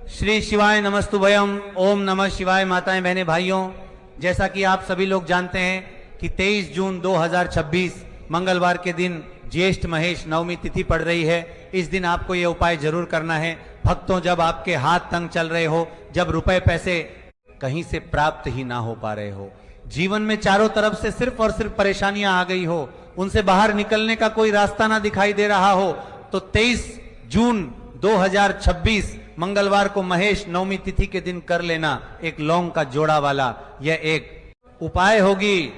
श्री शिवाय नमस्तुभयम। ओम नमः शिवाय। माताएं बहनें भाइयों, जैसा कि आप सभी लोग जानते हैं कि 23 जून 2026 मंगलवार के दिन ज्येष्ठ महेश नवमी तिथि पड़ रही है। इस दिन आपको ये उपाय जरूर करना है। भक्तों, जब आपके हाथ तंग चल रहे हो, जब रुपए पैसे कहीं से प्राप्त ही ना हो पा रहे हो, जीवन में चारों तरफ से सिर्फ और सिर्फ परेशानियां आ गई हो, उनसे बाहर निकलने का कोई रास्ता ना दिखाई दे रहा हो, तो 23 जून 2026 मंगलवार को महेश नवमी तिथि के दिन कर लेना एक लौंग का जोड़ा वाला यह एक उपाय होगी।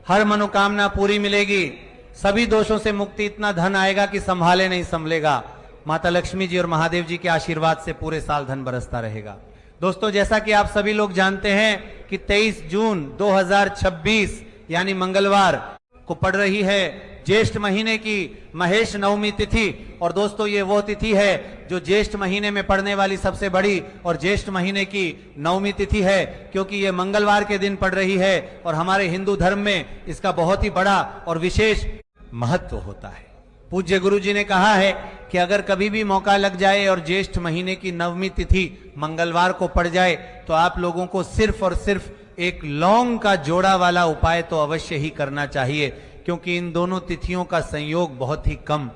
हर मनोकामना पूरी मिलेगी, सभी दोषों से मुक्ति, इतना धन आएगा कि संभाले नहीं संभलेगा। माता लक्ष्मी जी और महादेव जी के आशीर्वाद से पूरे साल धन बरसता रहेगा। दोस्तों, जैसा कि आप सभी लोग जानते हैं कि 23 जून 2026 यानी मंगलवार को पड़ रही है ज्येष्ठ महीने की महेश नवमी तिथि। और दोस्तों, ये वो तिथि है जो ज्येष्ठ महीने में पड़ने वाली सबसे बड़ी और ज्येष्ठ महीने की नवमी तिथि है, क्योंकि ये मंगलवार के दिन पड़ रही है और हमारे हिंदू धर्म में इसका बहुत ही बड़ा और विशेष महत्व होता है। पूज्य गुरु जी ने कहा है कि अगर कभी भी मौका लग जाए और ज्येष्ठ महीने की नवमी तिथि मंगलवार को पड़ जाए तो आप लोगों को सिर्फ और सिर्फ एक लौंग का जोड़ा वाला उपाय तो अवश्य ही करना चाहिए, क्योंकि इन दोनों तिथियों का संयोग बहुत ही कम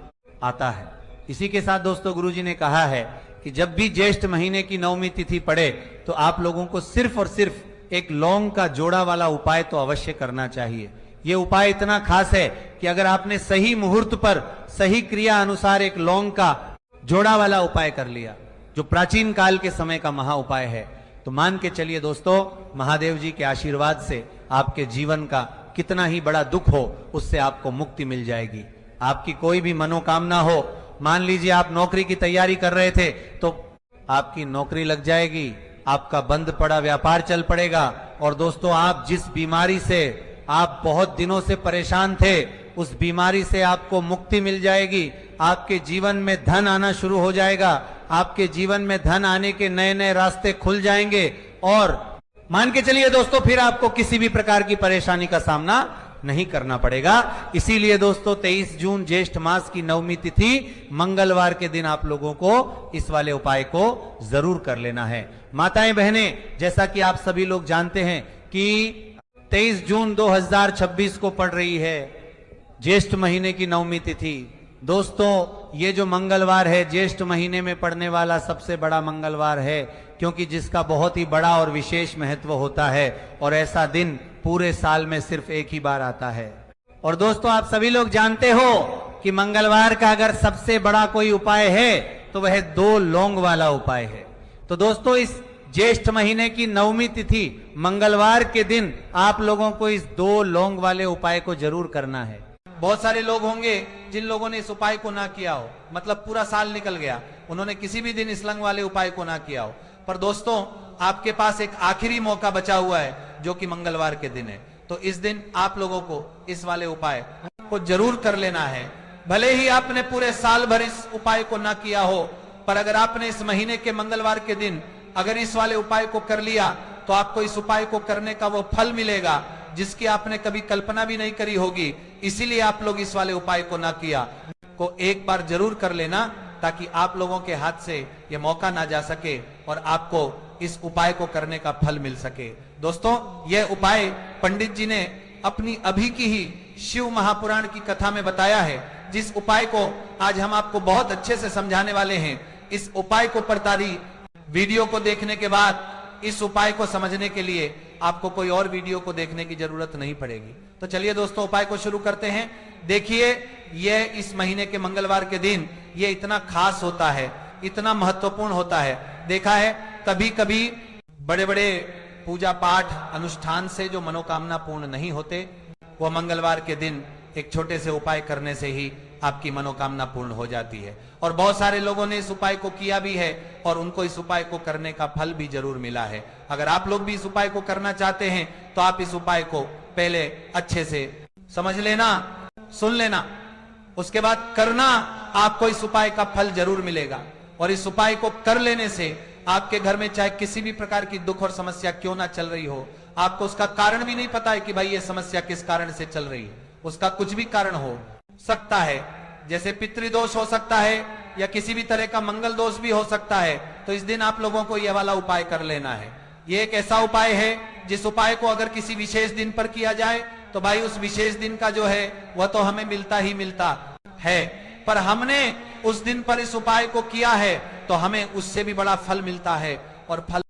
आता है। इसी के साथ दोस्तों, गुरुजी ने कहा है कि जब भी ज्येष्ठ महीने की नवमी तिथि पड़े तो आप लोगों को सिर्फ और सिर्फ एक लौंग का जोड़ा वाला उपाय तो अवश्य करना चाहिए। यह उपाय इतना खास है कि अगर आपने सही मुहूर्त पर सही क्रिया अनुसार एक लौंग का जोड़ा वाला उपाय कर लिया, जो प्राचीन काल के समय का महा उपाय है, तो मान के चलिए दोस्तों, महादेव जी के आशीर्वाद से आपके जीवन का कितना ही बड़ा दुख हो उससे आपको मुक्ति मिल जाएगी। आपकी कोई भी मनोकामना हो, मान लीजिए आप नौकरी की तैयारी कर रहे थे तो आपकी नौकरी लग जाएगी, आपका बंद पड़ा व्यापार चल पड़ेगा। और दोस्तों, आप जिस बीमारी से आप बहुत दिनों से परेशान थे, उस बीमारी से आपको मुक्ति मिल जाएगी। आपके जीवन में धन आना शुरू हो जाएगा, आपके जीवन में धन आने के नए नए रास्ते खुल जाएंगे और मान के चलिए दोस्तों, फिर आपको किसी भी प्रकार की परेशानी का सामना नहीं करना पड़ेगा। इसीलिए दोस्तों, 23 जून ज्येष्ठ मास की नवमी तिथि मंगलवार के दिन आप लोगों को इस वाले उपाय को जरूर कर लेना है। माताएं बहनें, जैसा कि आप सभी लोग जानते हैं कि 23 जून 2026 को पड़ रही है ज्येष्ठ महीने की नवमी तिथि। दोस्तों, ये जो मंगलवार है ज्येष्ठ महीने में पड़ने वाला सबसे बड़ा मंगलवार है, क्योंकि जिसका बहुत ही बड़ा और विशेष महत्व होता है और ऐसा दिन पूरे साल में सिर्फ एक ही बार आता है। और दोस्तों, आप सभी लोग जानते हो कि मंगलवार का अगर सबसे बड़ा कोई उपाय है तो वह 2 लौंग वाला उपाय है। तो दोस्तों, इस ज्येष्ठ महीने की नवमी तिथि मंगलवार के दिन आप लोगों को इस 2 लौंग वाले उपाय को जरूर करना है। बहुत सारे लोग होंगे जिन लोगों ने इस उपाय को ना किया हो, मतलब पूरा साल निकल गया, उन्होंने किसी भी दिन इस लौंग वाले उपाय को ना किया हो। पर दोस्तों, आपके पास एक आखिरी मौका बचा हुआ है जो कि मंगलवार के दिन है। तो इस दिन आप लोगों को इस वाले उपाय को जरूर कर लेना है। भले ही आपने पूरे साल भर इस उपाय को ना किया हो, पर अगर आपने इस महीने के मंगलवार के दिन अगर इस वाले उपाय को कर लिया तो आपको इस उपाय को करने का वो फल मिलेगा जिसकी आपने कभी कल्पना भी नहीं करी होगी। इसीलिए आप लोग इस वाले उपाय को ना किया को एक बार जरूर कर लेना, ताकि आप लोगों के हाथ से ये मौका ना जा सके और आपको इस उपाय को करने का फल मिल सके। दोस्तों, यह उपाय पंडित जी ने अपनी अभी की ही शिव महापुराण की कथा में बताया है, जिस उपाय को आज हम आपको बहुत अच्छे से समझाने वाले हैं। इस उपाय को पड़तारी वीडियो को देखने के बाद इस उपाय को समझने के लिए आपको कोई और वीडियो को देखने की जरूरत नहीं पड़ेगी। तो चलिए दोस्तों, उपाय को शुरू करते हैं। देखिए, यह इस महीने के मंगलवार के दिन ये इतना खास होता है, इतना महत्वपूर्ण होता है। देखा है, कभी कभी बड़े बड़े पूजा पाठ अनुष्ठान से जो मनोकामना पूर्ण नहीं होते, वह मंगलवार के दिन एक छोटे से उपाय करने से ही आपकी मनोकामना पूर्ण हो जाती है। और बहुत सारे लोगों ने इस उपाय को किया भी है और उनको इस उपाय को करने का फल भी जरूर मिला है। अगर आप लोग भी इस उपाय को करना चाहते हैं तो आप इस उपाय को पहले अच्छे से समझ लेना, सुन लेना, उसके बाद करना। आपको इस उपाय का फल जरूर मिलेगा। और इस उपाय को कर लेने से आपके घर में चाहे किसी भी प्रकार की दुख और समस्या क्यों ना चल रही हो, आपको उसका कारण भी नहीं पता है कि भाई ये समस्या किस कारण से चल रही है, उसका कुछ भी कारण हो सकता है। जैसे पितृदोष हो सकता है, या किसी भी तरह का मंगल दोष भी हो सकता है, तो इस दिन आप लोगों को यह वाला उपाय कर लेना है। ये एक ऐसा उपाय है जिस उपाय को अगर किसी विशेष दिन पर किया जाए तो भाई उस विशेष दिन का जो है वह तो हमें मिलता ही मिलता है, पर हमने उस दिन पर इस उपाय को किया है तो हमें उससे भी बड़ा फल मिलता है। और फल